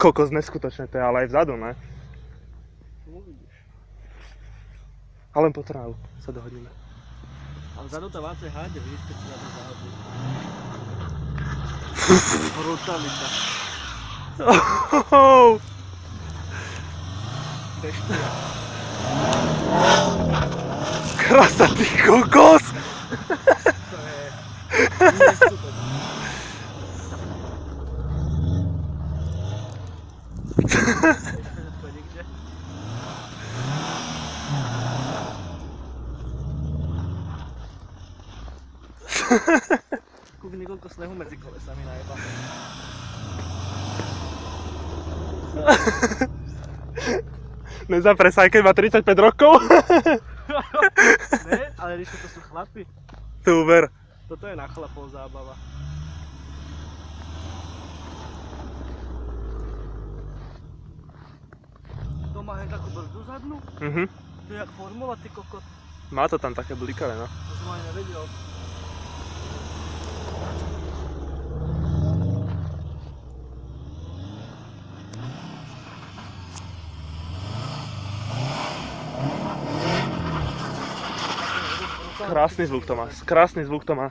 Kokos, neskutočné to je, ale aj vzadu, ne? Uvidíš. A len po trávu sa dohodneme. A vzadu to vácej háde, vidíš, keď si na to zahodí. Brutalita. Beštia. Krasa, ty kokos! To je neskutočné. To je nikde. Kúkni, koľko snehu medzi kolesami najeba. Nezapresaj, keď má 35 rokov. Ne, ale když to sú chlapi. Tu uber. Toto je na chlapov zábava. To má hen takú brzdu zadnú? To je jak formula, ty kokot. Má to tam také blikavé, no. To som ani nevedel. Krásny zvuk to má, krásny zvuk to má.